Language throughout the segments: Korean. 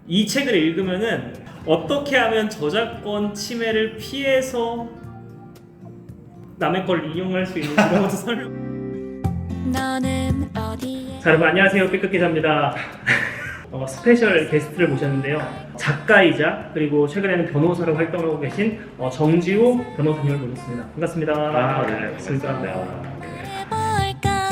이 책을 읽으면은 어떻게 하면 저작권 침해를 피해서 남의 걸 이용할 수 있는지 이런 것도 설명. 너는 어디에? 자, 여러분 안녕하세요. B급 기자입니다. 스페셜 게스트를 모셨는데요. 작가이자 그리고 최근에는 변호사로 활동하고 계신 정지호 변호사님을 모셨습니다. 반갑습니다. 네, 반갑습니다. 해볼까?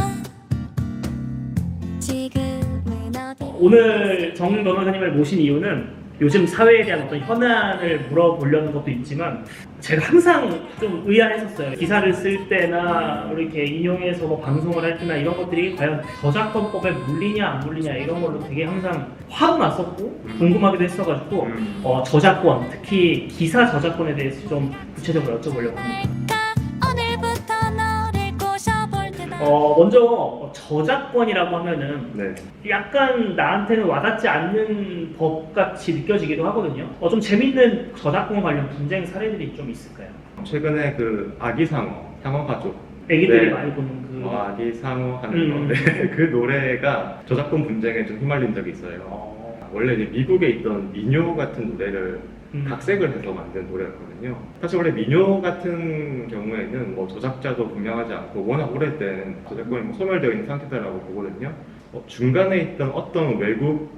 지금은 어디? 오늘 정 변호사님을 모신 이유는 요즘 사회에 대한 어떤 현안을 물어보려는 것도 있지만 제가 항상 좀 의아했었어요. 기사를 쓸 때나 이렇게 인용해서 뭐 방송을 할 때나 이런 것들이 과연 저작권법에 물리냐 안 물리냐 이런 걸로 되게 항상 화도 났었고 궁금하기도 했어가지고 저작권, 특히 기사 저작권에 대해서 좀 구체적으로 여쭤보려고 합니다. 오늘부터 너를 꼬셔볼 테다. 먼저 저작권이라고 하면은 네. 약간 나한테는 와닿지 않는 법 같이 느껴지기도 하거든요. 좀 재밌는 저작권 관련 분쟁 사례들이 좀 있을까요? 최근에 그 아기상어, 상어가족. 애기들이 네. 많이 보는 그 아기상어 하는 거. 네. 그 노래가 저작권 분쟁에 좀 휘말린 적이 있어요. 원래 이제 미국에 있던 민요 같은 노래를 각색을 해서 만든 노래였거든요. 사실 원래 민요 같은 경우에는 뭐 저작자도 분명하지 않고 워낙 오래된 저작권이 뭐 소멸되어 있는 상태다라고 보거든요. 중간에 있던 어떤 외국인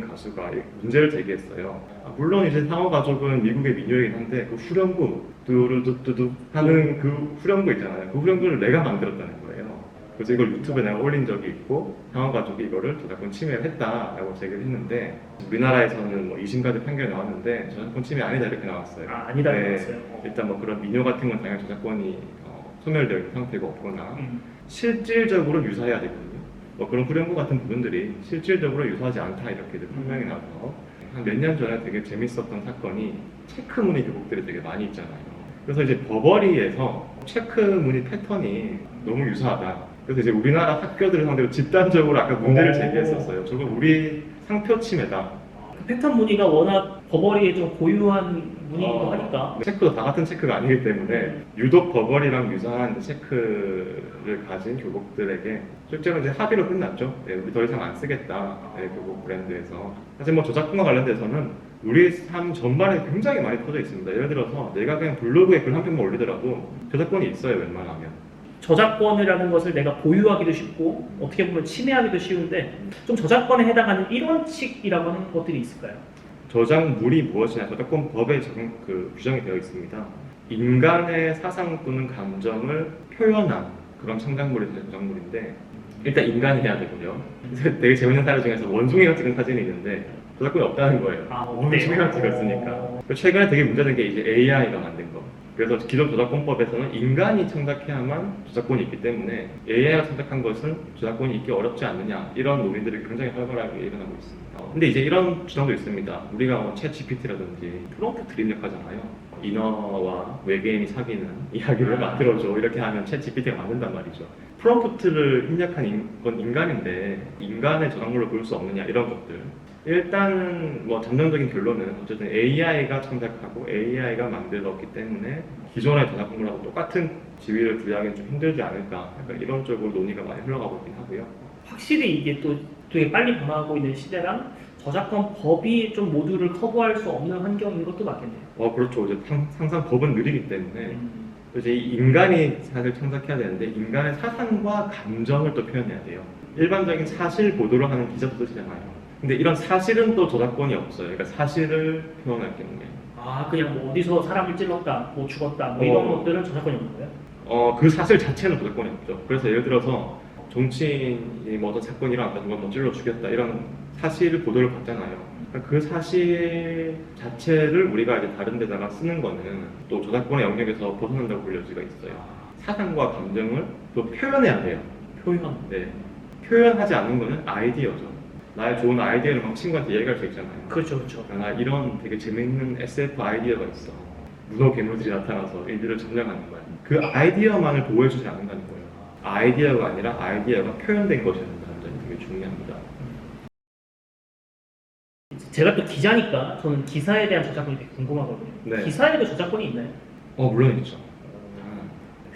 가수가 문제를 제기했어요. 물론 이제 상어 가족은 미국의 민요이긴 한데 그 후렴구 뚜루뚜뚜뚜 하는 그 후렴구 있잖아요. 그 후렴구를 내가 만들었다는 거예요. 그래서 이걸 유튜브에 내가 올린 적이 있고 상어 가족이 이거를 저작권 침해를 했다라고 제기를 했는데 우리나라에서는 뭐 2심까지 판결이 나왔는데 저작권 침해 아니다 이렇게 나왔어요. 아니다 네. 그랬어요. 일단 뭐 그런 민요 같은 건 당연히 저작권이 소멸되어 있는 상태가 없거나 실질적으로 유사해야 되거든요. 뭐 그런 후렴구 같은 부분들이 실질적으로 유사하지 않다 이렇게 판명이 나서 한 몇 년 전에 되게 재밌었던 사건이 체크 무늬 교복들이 되게 많이 있잖아요. 그래서 이제 버버리에서 체크 무늬 패턴이 너무 유사하다. 그래서 이제 우리나라 학교들을 상대로 집단적으로 아까 문제를 제기했었어요. 저건 우리 상표 침해다. 그 패턴 무늬가 워낙 버버리에 좀 고유한 무늬이기도 하니까. 체크도 다 같은 체크가 아니기 때문에 유독 버버리랑 유사한 체크를 가진 교복들에게 실제로 이제 합의로 끝났죠. 네, 우리 더 이상 안 쓰겠다. 네, 교복 브랜드에서. 사실 뭐 저작권과 관련돼서는 우리 삶 전반에 굉장히 많이 퍼져 있습니다. 예를 들어서 내가 그냥 블로그에 글 한 편만 올리더라도 저작권이 있어요, 웬만하면. 저작권이라는 것을 내가 보유하기도 쉽고 어떻게 보면 침해하기도 쉬운데 좀 저작권에 해당하는 일원칙이라고 하는 것들이 있을까요? 저작물이 무엇이냐 저작권법에 규정이 되어 있습니다. 인간의 사상 또는 감정을 표현한 그런 창작물이 저작물인데 일단 인간이 해야 되고요. 되게 재밌는 사례 중에서 원숭이가 찍은 사진이 있는데 저작권이 없다는 거예요. 원숭이가 찍었으니까. 최근에 되게 문제된 게 이제 AI가 만든 거. 그래서 기존 저작권법에서는 인간이 창작해야만 저작권이 있기 때문에 AI가 창작한 것은 저작권이 있기 어렵지 않느냐 이런 논의들이 굉장히 활발하게 일어나고 있습니다. 근데 이제 이런 주장도 있습니다. 우리가 뭐 챗 GPT라든지 프롬프트를 입력하잖아요. 인어와 외계인이 사귀는 이야기를 만들어줘 이렇게 하면 챗 GPT가 만든단 말이죠. 프롬프트를 입력한 건 인간인데 인간의 저작물로 볼 수 없느냐 이런 것들. 일단 뭐 잠정적인 결론은 어쨌든 AI가 창작하고 AI가 만들었기 때문에 기존의 저작물하고 똑같은 지위를 부여하기는 좀 힘들지 않을까 약간 이런 쪽으로 논의가 많이 흘러가고 있긴 하고요. 확실히 이게 또 되게 빨리 변화하고 있는 시대랑 저작권 법이 좀 모두를 커버할 수 없는 환경인 것도 맞겠네요. 그렇죠. 이제 항상 법은 느리기 때문에 이제 인간이 사실 창작해야 되는데 인간의 사상과 감정을 또 표현해야 돼요. 일반적인 사실 보도를 하는 기자도 쓰시잖아요. 근데 이런 사실은 또 저작권이 없어요. 그러니까 사실을 표현할 경우에. 그냥 뭐 어디서 사람을 찔렀다, 뭐 죽었다, 뭐 이런 것들은 저작권이 없는 거예요? 그 사실 자체는 저작권이 없죠. 그래서 예를 들어서 정치인이 뭐 어떤 사건이 일어났다, 누가 뭐 찔러 죽였다 이런 사실을 보도를 받잖아요. 그러니까 그 사실 자체를 우리가 이제 다른 데다가 쓰는 거는 또 저작권의 영역에서 벗어난다고 볼 여지가 있어요. 사상과 감정을 또 표현해야 돼요. 표현. 네. 표현하지 않는 거는 아이디어죠. 나의 좋은 아이디어를 막 친구한테 얘기할 수 있잖아요. 그렇죠, 그렇죠. 나 이런 되게 재밌는 SF 아이디어가 있어. 문어 괴물들이 나타나서 인류를 점령하는 거야. 그 아이디어만을 보호해주지 않는다는 거예요. 아이디어가 아니라 아이디어가 표현된 것이라는 점이 되게 중요합니다. 제가 또 기자니까 저는 기사에 대한 저작권이 되게 궁금하거든요. 네. 기사에도 저작권이 있나요? 물론 있죠.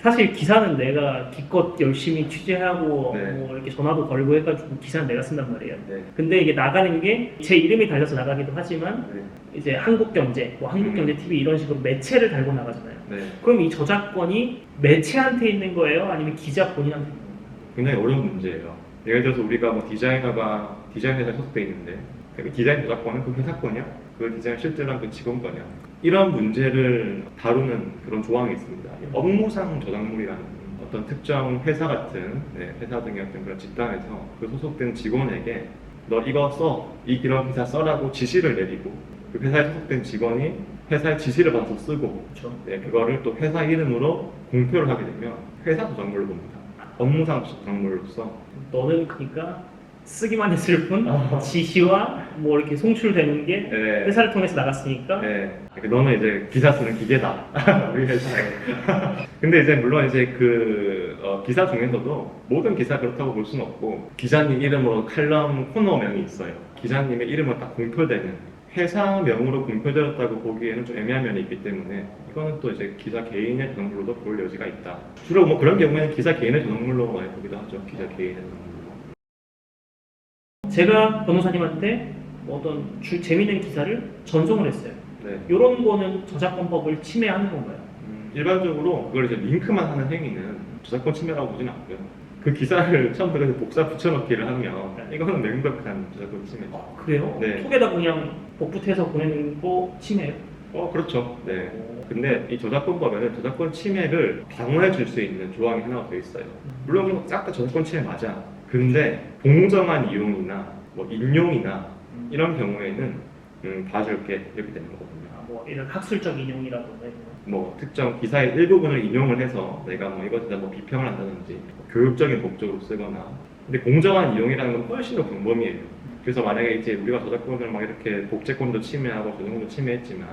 사실 기사는 내가 기껏 열심히 취재하고 네. 뭐 이렇게 전화도 걸고 해가지고 기사는 내가 쓴단 말이에요. 네. 근데 이게 나가는 게 제 이름이 달려서 나가기도 하지만 네. 이제 한국경제, 뭐 한국경제 TV 이런 식으로 매체를 달고 나가잖아요. 네. 그럼 이 저작권이 매체한테 있는 거예요? 아니면 기자 본인한테 있는 거예요? 굉장히 어려운 문제예요. 예를 들어서 우리가 뭐 디자이너가 디자인 회사에 소속돼 있는데 그 디자인 저작권은 그 회사 거냐? 그 디자인 실제로 한 그 직원 거냐? 이런 문제를 다루는 그런 조항이 있습니다. 업무상 저작물이라는 어떤 특정 회사 같은 회사 등의 어떤 그런 집단에서 그 소속된 직원에게 너 이거 써, 이런 기사 써라고 지시를 내리고 그 회사에 소속된 직원이 회사의 지시를 받아서 쓰고 그렇죠. 그거를 또 회사 이름으로 공표를 하게 되면 회사 저작물로 봅니다. 업무상 저작물로서 너는 그러니까 쓰기만 했을 뿐 아. 지시와 뭐 이렇게 송출되는 게 네. 회사를 통해서 나갔으니까 네. 너는 이제 기사 쓰는 기계다. 우리 회사에. 근데 이제 물론 이제 기사 중에서도 모든 기사 그렇다고 볼 수는 없고 기자님 이름으로 칼럼 코너명이 있어요. 기자님의 이름은 딱 공표되는 회사명으로 공표되었다고 보기에는 좀 애매한 면이 있기 때문에 이거는 또 이제 기자 개인의 저작물로도 볼 여지가 있다. 주로 뭐 그런 경우에는 기자 개인의 저작물로 많이 보기도 하죠. 기자 개인의 저작물로. 제가 변호사님한테 뭐 어떤 재미있는 기사를 전송을 했어요. 네. 이런 거는 저작권법을 침해하는 건가요? 일반적으로 그걸 이제 링크만 하는 행위는 저작권 침해라고 보지는 않고요. 그 기사를 처음부터 복사 붙여넣기를 하면 이거는 명백한 저작권 침해죠. 그래요? 네. 톡에다 그냥 복붙해서 보내는 거 침해예요? 그렇죠. 네. 근데 이 저작권법에는 저작권 침해를 방어해 줄 수 있는 조항이 하나가 더 있어요. 물론 싹 다 저작권 침해 맞아. 근데 공정한 이용이나 뭐 인용이나 이런 경우에는 봐줄게 이렇게 되는 거거든요. 뭐 이런 학술적 인용이라던가 뭐 특정 기사의 일부분을 인용을 해서 내가 뭐 이것에다 뭐 비평을 한다든지 뭐 교육적인 목적으로 쓰거나 근데 공정한 이용이라는 건 훨씬 더 광범위해요. 그래서 만약에 이제 우리가 저작권을 막 이렇게 독재권도 침해하고 저작권도 침해했지만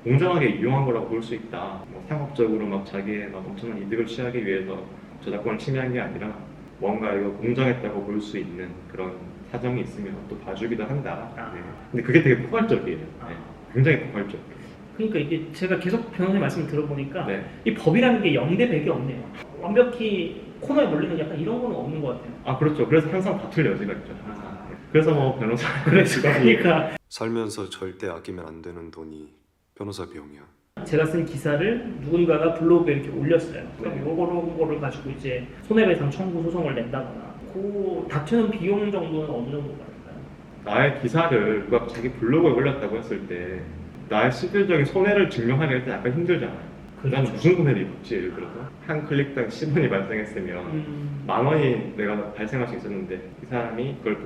공정하게 이용한 거라고 볼 수 있다. 뭐 상업적으로 막 자기의 막 엄청난 이득을 취하기 위해서 저작권을 침해한 게 아니라 뭔가 이거 공정했다고 볼 수 있는 그런 사정이 있으면 또 봐주기도 한다. 네. 근데 그게 되게 포괄적이에요. 네. 굉장히 포괄적이에요. 그러니까 이게 제가 계속 변호사님 말씀을 들어보니까 네. 이 법이라는 게 0대 100이 없네요. 완벽히 코너에 몰리는 약간 이런 거는 없는 것 같아요. 아 그렇죠. 그래서 항상 다툴 여지가 있죠. 항상. 그래서 뭐 변호사 그러니까 살면서 절대 아끼면 안 되는 돈이 변호사 비용이야. 제가 쓴 기사를 누군가가 블로그에 이렇게 올렸어요. 그럼 요거를 가지고 이제 손해배상 청구 소송을 낸다거나 그 다투는 비용 정도는 어느 정도 받을까요? 나의 기사를 누가 자기 블로그에 올렸다고 했을 때 나의 실질적인 손해를 증명하기 일단 약간 힘들잖아요. 그렇죠. 난 무슨 손해를 입었지? 예를 들어서 한 클릭당 10원이 발생했으면 10,000원이 내가 발생할 수 있었는데 이 사람이 그걸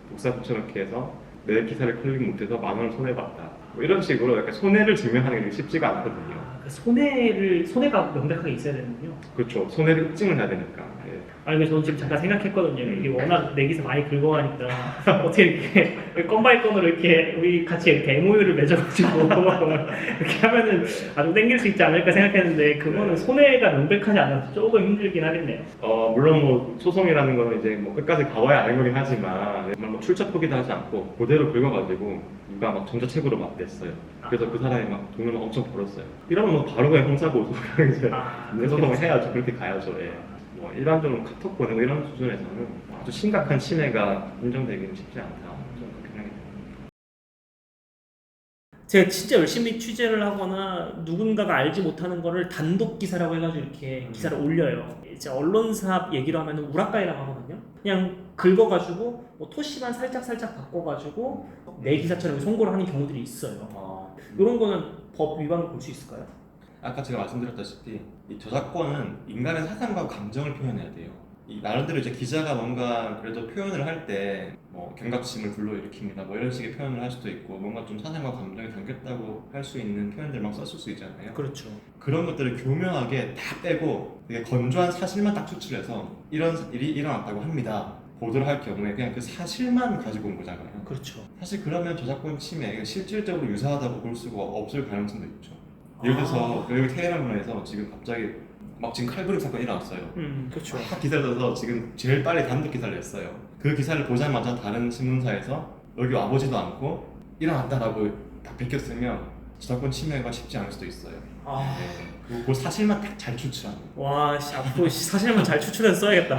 복사 붙여넣기 해서 내 기사를 클릭 못해서 10,000원을 손해봤다. 뭐 이런 식으로 약간 손해를 증명하는 게 쉽지가 않거든요. 그 손해가 명백하게 있어야 되는군요. 그렇죠. 손해를 입증을 해야 되니까. 예. 아니 근데 저는 지금 잠깐 생각했거든요. 이게 워낙 내 기사 많이 긁어가니까 어떻게 이렇게 건 바이 건으로 이렇게 우리 같이 이렇게 MOU를 맺어가지고 이렇게 하면은 아주 땡길 수 있지 않을까 생각했는데 그거는 손해가 명백하지 않아서 조금 힘들긴 하겠네요. 물론 뭐 소송이라는 거는 이제 뭐 끝까지 가봐야 아는 거긴 하지만 정말 뭐 출처 포기도 하지 않고 그대로 긁어가지고 누가 막 전자책으로 막 냈어요. 그래서 그 사람이 막 돈을 막 엄청 벌었어요. 이러면 뭐 바로 그냥 형사고소랑 이제 소송을 해야죠. 그렇게 가야죠. 예. 뭐 일반적으로 카톡 보내고 이런 수준에서는 아주 심각한 침해가 인정되기는 쉽지 않다. 저는 그렇게 생각이 듭니다. 제가 진짜 열심히 취재를 하거나 누군가가 알지 못하는 거를 단독 기사라고 해가지고 이렇게 기사를 올려요. 이제 언론사 얘기로 하면 우라카이라고 하거든요. 그냥 긁어가지고 뭐 토시만 살짝 바꿔가지고 내 기사처럼 송고를 하는 경우들이 있어요. 이런 거는 법 위반으로 볼 수 있을까요? 아까 제가 말씀드렸다시피 이 저작권은 인간의 사상과 감정을 표현해야 돼요. 이 나름대로 이제 기자가 뭔가 그래도 표현을 할 때 뭐 경각심을 불러일으킵니다. 뭐 이런 식의 표현을 할 수도 있고 뭔가 좀 사상과 감정이 담겼다고 할 수 있는 표현들만 썼을 수 있잖아요. 그렇죠. 그런 것들을 교묘하게 다 빼고 되게 건조한 사실만 딱 추출해서 이런 일이 일어났다고 합니다. 보도를 할 경우에 그냥 그 사실만 가지고 온 거잖아요. 그렇죠. 사실 그러면 저작권 침해, 실질적으로 유사하다고 볼 수가 없을 가능성도 있죠. 예를 들어서 여기 테헤란에서 지금 갑자기 막 지금 칼부림 사건이 일어났어요. 그렇죠. 딱 기사를 써서 지금 제일 빨리 단독 기사를 냈어요. 그 기사를 보자마자 다른 신문사에서 여기 와보지도 않고 일어났다라고 딱 베꼈으면 저작권 침해가 쉽지 않을 수도 있어요. 아, 그리고 그 사실만 딱 잘 추출하는 거. 와, 씨, 앞으로 사실만 잘 추출해서 써야겠다.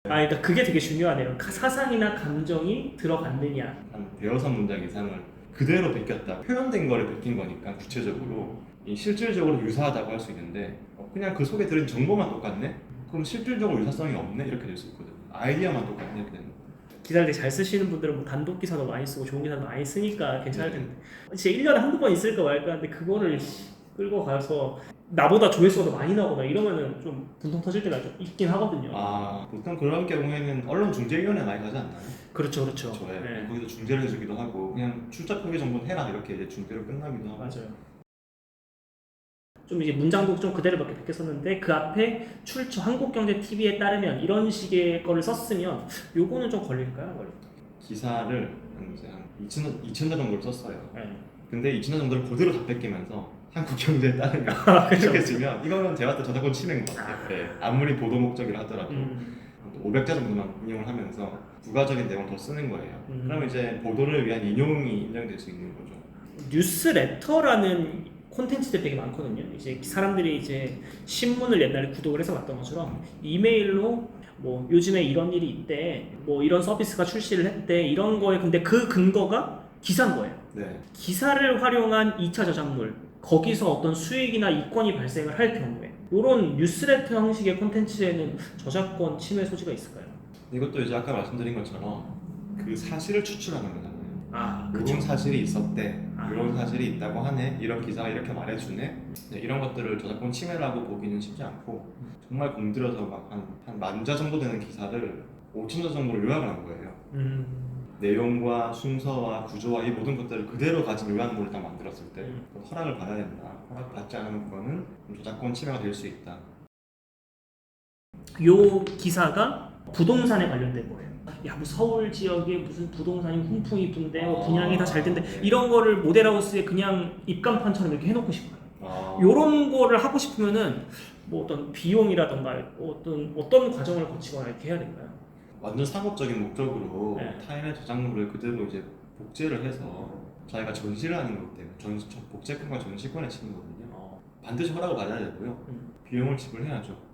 그러니까 그게 되게 중요하네요. 사상이나 감정이 들어갔느냐. 한 대여섯 문장 이상을 그대로 베꼈다. 표현된 거를 베낀 거니까 구체적으로 이 실질적으로 유사하다고 할 수 있는데 그냥 그 속에 들은 정보만 똑같네? 그럼 실질적으로 유사성이 없네? 이렇게 될 수 있거든요. 아이디어만 똑같네? 이렇게 되는 거. 기사를 되게 잘 쓰시는 분들은 뭐 단독 기사도 많이 쓰고 좋은 기사도 많이 쓰니까 괜찮을 텐데 진짜 1년에 한두 번 있을까 말까 하는데 그거를 끌고 가서 나보다 조회수가 더 많이 나오거나 이러면은 좀 분통 터질 때가 좀 있긴 하거든요. 보통 그런 경우에는 언론중재위원회 많이 가지 않나요? 그렇죠, 그렇죠. 저에 네. 거기서 중재를 해주기도 하고 그냥 출처 표기 정도는 해라 이렇게 이제 중재로 끝나기도 하고. 맞아요. 좀 이제 문장도 좀 그대로밖에 베꼈었는데 그 앞에 출처 한국경제TV에 따르면 이런 식의 거를 썼으면 요거는 좀 걸릴까요? 기사를 이제 한 2,000자 정도를 썼어요. 네. 근데 2,000자 정도를 그대로 다 뺏기면서 한국경제에 따르면 이렇게 쓰면 이거는 제가 또 저작권 침해인 것 같아요. 네. 아무리 보도 목적이라 하더라도 500자 정도만 인용을 하면서 부가적인 내용을 더 쓰는 거예요. 그러면 이제 보도를 위한 인용이 인정될 수 있는 거죠. 뉴스레터라는 콘텐츠들 되게 많거든요. 이제 사람들이 이제 신문을 옛날에 구독을 해서 봤던 것처럼 이메일로 뭐 요즘에 이런 일이 있대, 뭐 이런 서비스가 출시를 했대 이런 거에 근데 그 근거가 기사인 거예요. 네. 기사를 활용한 2차 저작물 거기서 어떤 수익이나 이권이 발생을 할 경우에 이런 뉴스레터 형식의 콘텐츠에는 저작권 침해 소지가 있을까요? 이것도 이제 아까 말씀드린 것처럼 그 사실을 추출하는 거잖아요. 이런 사실이 있었대, 이런 사실이 있다고 하네, 이런 기사가 이렇게 말해주네. 네, 이런 것들을 저작권 침해라고 보기는 쉽지 않고 정말 공들여서 막 한 10,000자 정도 되는 기사를 5,000자 정도로 요약을 한 거예요. 내용과 순서와 구조와 이 모든 것들을 그대로 가진 요약물을 딱 만들었을 때 허락을 받아야 된다. 허락 받지 않은 거는 저작권 침해가 될 수 있다. 요 기사가 부동산에 관련된 거예요. 야, 뭐 서울 지역에 무슨 부동산이 훈풍이 분대, 뭐 분양이 다 잘 된대. 네. 이런 거를 모델하우스에 그냥 입간판처럼 이렇게 해놓고 싶어요. 요런 거를 하고 싶으면은 뭐 어떤 비용이라던가 어떤 과정을 거치거나 이렇게 해야 될까요? 완전 상업적인 목적으로 네. 타인의 저작물을 그대로 이제 복제를 해서 자기가 전시를 하는 것 때문에 복제권과 전시권에 치는 거거든요. 반드시 허락을 받아야 되고요. 비용을 지불해야죠.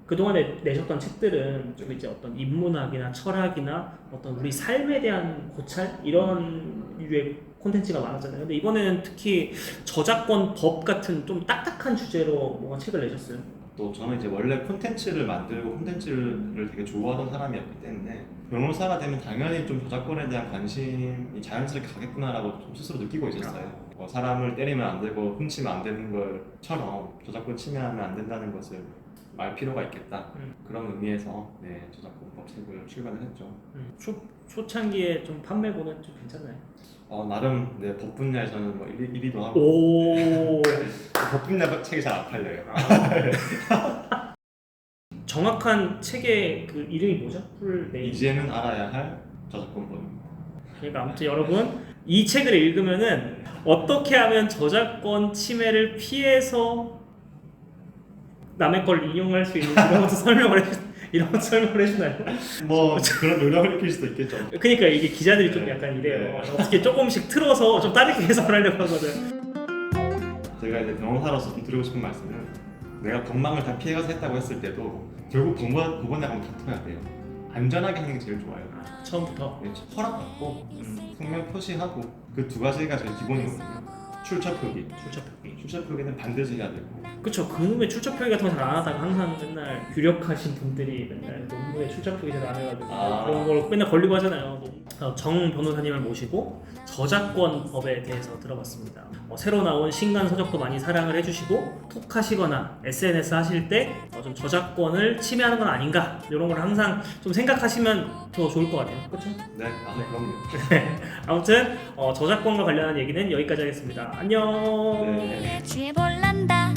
그동안에 내셨던 책들은 좀 이제 어떤 인문학이나 철학이나 어떤 우리 삶에 대한 고찰 이런 유의 콘텐츠가 많았잖아요. 근데 이번에는 특히 저작권 법 같은 좀 딱딱한 주제로 뭔가 책을 내셨어요. 또 저는 이제 원래 콘텐츠를 만들고 콘텐츠를 되게 좋아하던 사람이었기 때문에 변호사가 되면 당연히 좀 저작권에 대한 관심이 자연스럽게 가겠구나라고 좀 스스로 느끼고 있었어요. 사람을 때리면 안 되고 훔치면 안 되는 것처럼 저작권 침해하면 안 된다는 것을 말 필요가 있겠다. 그런 의미에서 네, 저작권법 책을 출간을 했죠. 초창기에 좀 판매고는 좀 괜찮나요? 나름 네, 법 분야에서는 뭐 1위도 하고 오. 법 분야 책이 잘 안 팔려요. 정확한 책의 그 이름이 뭐죠? 풀 네임. 이제는 알아야 할 저작권법입니다. 그러니까 아무튼 여러분 이 책을 읽으면은 어떻게 하면 저작권 침해를 피해서 남의 걸 이용할 수 있는지 이런 것도 설명을 해주나요? 뭐 그런 노력을 느낄 수도 있겠죠. 그러니까 이게 기자들이 좀 네. 약간 이래요. 네. 어떻게 조금씩 틀어서 좀 다르게 해석을 하려고 하거든. 제가 이제 변호사로서 좀 드리고 싶은 말씀은 내가 법망을 다 피해가서 했다고 했을 때도 결국 법원에 가면 다퉈야 돼요. 안전하게 하는 게 제일 좋아요. 처음부터. 네, 허락받고 성명 표시하고 그 두 가지가 제일 기본이거든요. 출처 표기. 출처 표기는 반드시 해야 되고. 그쵸. 그놈의 출처 표기 같은 거 잘 안 하다가 항상 맨날 유력하신 분들이 맨날 논문에 출처 표기 잘 안 해가지고 그런 걸 맨날 걸리고 하잖아요. 정 변호사님을 모시고 저작권 법에 대해서 들어봤습니다. 새로 나온 신간 서적도 많이 사랑을 해주시고 톡하시거나 SNS 하실 때 좀 저작권을 침해하는 건 아닌가 이런 걸 항상 좀 생각하시면 더 좋을 것 같아요. 그렇죠? 네, 그럼요. 아무튼 저작권과 관련한 얘기는 여기까지 하겠습니다. 안녕. 네. 취해 볼란다